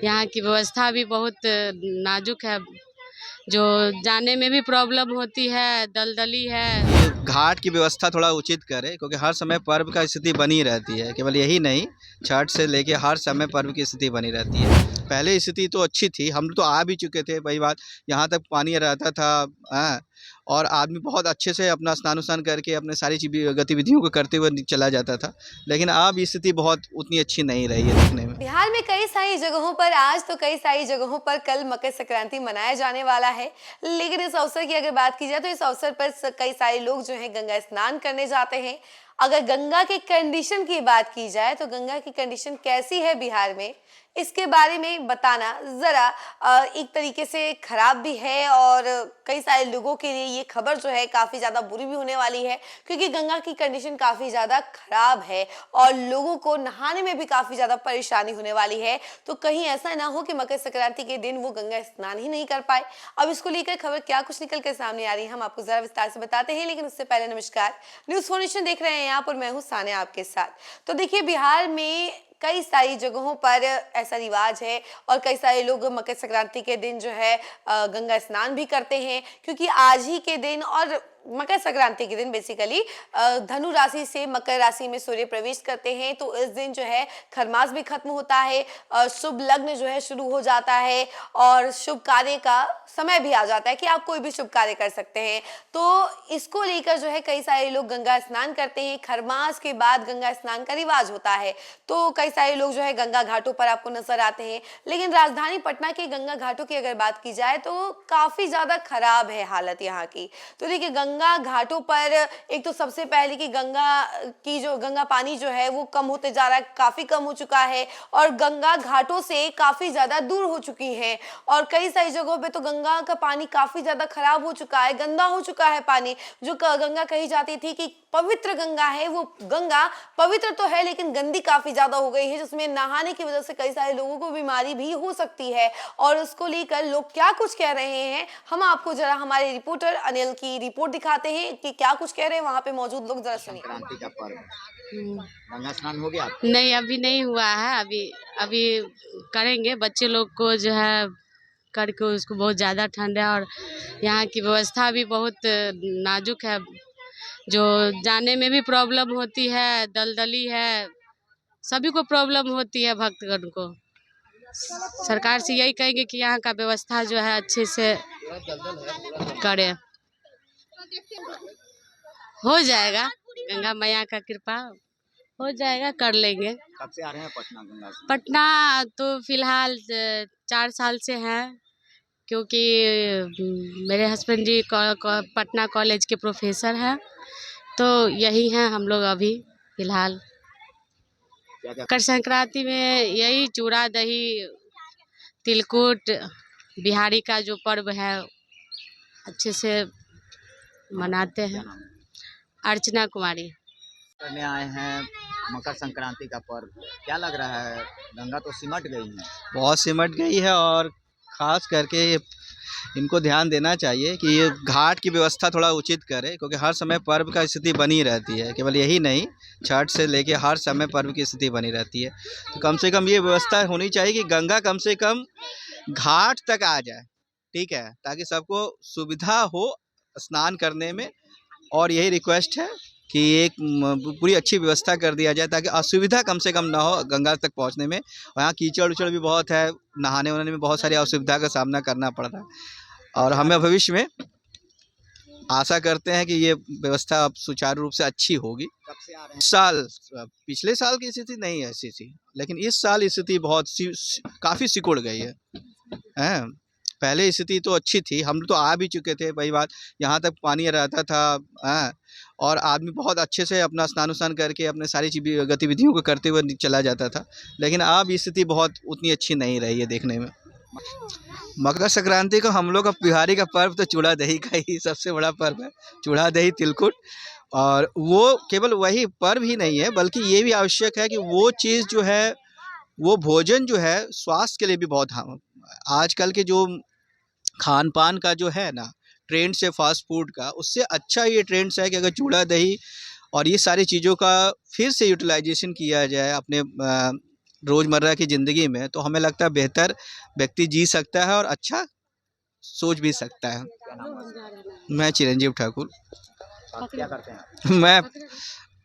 यहाँ की व्यवस्था भी बहुत नाजुक है, जो जाने में भी प्रॉब्लम होती है, दलदली है। घाट की व्यवस्था थोड़ा उचित करे, क्योंकि हर समय पर्व का स्थिति बनी रहती है। केवल यही नहीं, छठ से लेके हर समय पर्व की स्थिति बनी रहती है। पहले स्थिति तो अच्छी थी, हम तो आ भी चुके थे, वही बात, यहाँ तक पानी रहता था। हाँ, और आदमी बहुत अच्छे से अपना स्नान उस्नान करके अपने सारी गतिविधियों को करते हुए चला जाता था। लेकिन अब स्थिति बहुत उतनी अच्छी नहीं रही है देखने में। बिहार में कई सारी जगहों पर आज तो कई सारी जगहों पर कल मकर संक्रांति मनाया जाने वाला है। लेकिन इस अवसर की अगर बात की जाए तो इस अवसर पर कई सारे लोग जो है गंगा स्नान करने जाते हैं। अगर गंगा के कंडीशन की बात की जाए तो गंगा की कंडीशन कैसी है बिहार में, इसके बारे में बताना जरा एक तरीके से खराब भी है, और कई सारे लोगों के लिए ये खबर जो है काफी ज्यादा बुरी भी होने वाली है, क्योंकि गंगा की कंडीशन काफी ज्यादा खराब है और लोगों को नहाने में भी काफी ज्यादा परेशानी होने वाली है। तो कहीं ऐसा ना हो कि मकर संक्रांति के दिन वो गंगा स्नान ही नहीं कर पाए। अब इसको लेकर खबर क्या कुछ निकल कर सामने आ रही है, हम आपको जरा विस्तार से बताते हैं। लेकिन उससे पहले नमस्कार, न्यूज फोनेशन देख रहे हैं यहाँ पर, मैं हूँ सानिया आपके साथ। तो देखिए, बिहार में कई सारी जगहों पर ऐसा रिवाज है और कई सारे लोग मकर संक्रांति के दिन जो है गंगा स्नान भी करते हैं, क्योंकि आज ही के दिन और मकर संक्रांति के दिन बेसिकली धनु राशि से मकर राशि में सूर्य प्रवेश करते हैं। तो इस दिन जो है खरमास भी खत्म होता है, शुभ लग्न जो है शुरू हो जाता है और शुभ कार्य का समय भी आ जाता है कि आप कोई भी शुभ कार्य कर सकते हैं। तो इसको लेकर जो है कई सारे लोग गंगा स्नान करते हैं। खरमास के बाद गंगा स्नान का रिवाज होता है, तो कई सारे लोग जो है गंगा घाटों पर आपको नजर आते हैं। लेकिन राजधानी पटना के गंगा घाटों की अगर बात की जाए तो काफी ज्यादा खराब है हालत यहाँ की। तो देखिए, गंगा घाटों पर एक तो सबसे पहले कि गंगा पानी जो है वो कम होते जा रहा है, काफी कम हो चुका है और गंगा घाटों से काफी ज्यादा दूर हो चुकी है। और कई सारी जगहों पे तो गंगा का पानी काफी ज्यादा खराब हो चुका है, गंदा हो चुका है पानी। जो गंगा कही जाती थी कि पवित्र गंगा है, वो गंगा पवित्र तो है लेकिन गंदी काफी ज्यादा हो गई है, जिसमें नहाने की वजह से कई सारे लोगों को बीमारी भी हो सकती है। और उसको लेकर लोग क्या कुछ कह रहे हैं, हम आपको जरा हमारे रिपोर्टर अनिल की रिपोर्ट दिखाते हैं कि क्या कुछ कह रहे हैं वहां पे मौजूद लोग, जरा सुनिए। संक्रांति का पर्व, गंगा स्नान हो गया? नहीं, अभी नहीं हुआ है, अभी करेंगे। बच्चे लोग को जो है करके, उसको बहुत ज़्यादा ठंड है और यहाँ की व्यवस्था भी बहुत नाजुक है, जो जाने में भी प्रॉब्लम होती है, दलदली है, सभी को प्रॉब्लम होती है भक्तगण को। सरकार से यही कहेंगे कि यहाँ का व्यवस्था जो है अच्छे से करे। हो जाएगा, गंगा मैया का कृपा हो जाएगा, कर लेंगे। कब से आ रहे हैं पटना गंगा से? पटना तो फिलहाल 4 साल से हैं, क्योंकि मेरे हस्बैंड जी पटना कॉलेज के प्रोफेसर हैं, तो यही हैं हम लोग अभी फिलहाल। मकर संक्रांति में यही चूड़ा दही तिलकुट बिहारी का जो पर्व है अच्छे से मनाते हैं। अर्चना कुमारी करने आए हैं मकर संक्रांति का पर्व, क्या लग रहा है? गंगा तो सिमट गई है, बहुत सिमट गई है, और खास करके इनको ध्यान देना चाहिए कि ये घाट की व्यवस्था थोड़ा उचित करे, क्योंकि हर समय पर्व का स्थिति बनी रहती है। केवल यही नहीं, छठ से लेके हर समय पर्व की स्थिति बनी रहती है। तो कम से कम ये व्यवस्था होनी चाहिए कि गंगा कम से कम घाट तक आ जाए, ठीक है, ताकि सबको सुविधा हो स्नान करने में। और यही रिक्वेस्ट है कि एक पूरी अच्छी व्यवस्था कर दिया जाए, ताकि असुविधा कम से कम ना हो गंगा तक पहुंचने में। वहाँ कीचड़ उचड़ भी बहुत है, नहाने वहाने में बहुत सारी असुविधा का सामना करना पड़ रहा है। और हमें भविष्य में आशा करते हैं कि ये व्यवस्था अब सुचारू रूप से अच्छी होगी। कब से आ रहे हैं? साल, पिछले साल की स्थिति नहीं ऐसी थी, लेकिन इस साल स्थिति बहुत काफ़ी सिकुड़ गई है। पहले स्थिति तो अच्छी थी, हम तो आ भी चुके थे, वही बात, यहाँ तक पानी रहता था। और आदमी बहुत अच्छे से अपना स्नान उस्नान करके अपने सारी गतिविधियों को करते हुए चला जाता था। लेकिन अब स्थिति बहुत उतनी अच्छी नहीं रही है देखने में। मकर संक्रांति को हम लोग का बिहारी का पर्व तो चूड़ा दही का ही सबसे बड़ा पर्व है, चूड़ा दही तिलकुट। और वो केवल वही पर्व ही नहीं है, बल्कि ये भी आवश्यक है कि वो चीज़ जो है, वो भोजन जो है स्वास्थ्य के लिए भी बहुत, आजकल के जो खान पान का जो है ना ट्रेंड से, फास्ट फूड का, उससे अच्छा ये ट्रेंड्स है कि अगर चूड़ा दही और ये सारी चीज़ों का फिर से यूटिलाइजेशन किया जाए अपने रोज़मर्रा की ज़िंदगी में, तो हमें लगता है बेहतर व्यक्ति जी सकता है और अच्छा सोच भी सकता है। मैं चिरंजीव ठाकुर। आप क्या करते हैं?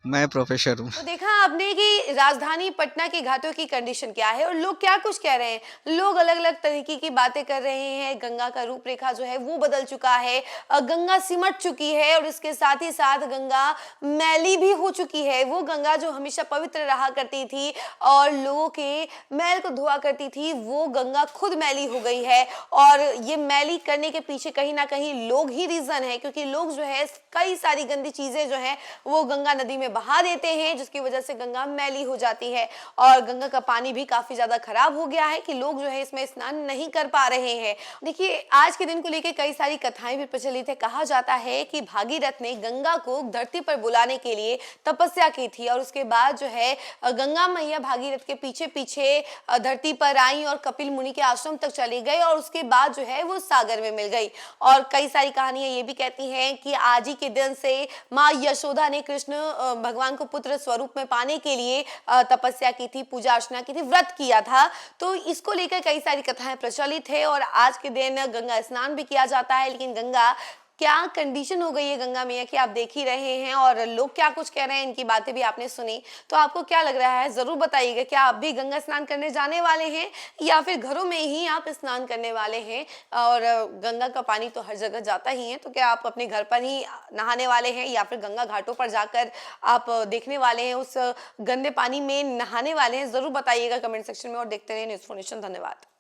मैं प्रोफेसर हूँ। तो देखा आपने कि राजधानी पटना के घाटों की कंडीशन क्या है और लोग क्या कुछ कह रहे हैं। लोग अलग अलग तरीके की बातें कर रहे हैं। गंगा का रूपरेखा जो है वो बदल चुका है, गंगा सिमट चुकी है और इसके साथ ही साथ गंगा मैली भी हो चुकी है। वो गंगा जो हमेशा पवित्र रहा करती थी और लोगों के मैल को धोआ करती थी, वो गंगा खुद मैली हो गई है। और ये मैली करने के पीछे कहीं ना कहीं लोग ही रीजन है, क्योंकि लोग जो है कई सारी गंदी चीजें जो है वो गंगा नदी में बहा देते हैं, जिसकी वजह से गंगा मैली हो जाती है और गंगा का पानी भी काफी ज्यादा खराब हो गया है कि लोग जो है इसमें स्नान नहीं कर पा रहे हैं। देखिए, आज के दिन को लेकर कई सारी कथाएं भी प्रचलित है। कहा जाता है कि भागीरथ ने गंगा को धरती पर बुलाने के लिए तपस्या की थी और उसके बाद जो है गंगा मैया भागीरथ के पीछे पीछे धरती पर आई और कपिल मुनि के आश्रम तक चली गई और उसके बाद जो है वो सागर में मिल गई। और कई सारी कहानियां ये भी कहती हैं कि आज ही के दिन से माँ यशोदा ने कृष्ण भगवान को पुत्र स्वरूप में पाने के लिए तपस्या की थी, पूजा अर्चना की थी, व्रत किया था। तो इसको लेकर कई सारी कथाएं प्रचलित है और आज के दिन गंगा स्नान भी किया जाता है। लेकिन गंगा क्या कंडीशन हो गई है गंगा मैया की, आप देख ही रहे हैं और लोग क्या कुछ कह रहे हैं, इनकी बातें भी आपने सुनी। तो आपको क्या लग रहा है जरूर बताइएगा। क्या आप भी गंगा स्नान करने जाने वाले हैं या फिर घरों में ही आप स्नान करने वाले हैं? और गंगा का पानी तो हर जगह जाता ही है, तो क्या आप अपने घर पर ही नहाने वाले हैं या फिर गंगा घाटों पर जाकर आप देखने वाले हैं, उस गंदे पानी में नहाने वाले हैं? जरूर बताइएगा कमेंट सेक्शन में और देखते रहिए न्यूज़4नेशन। धन्यवाद।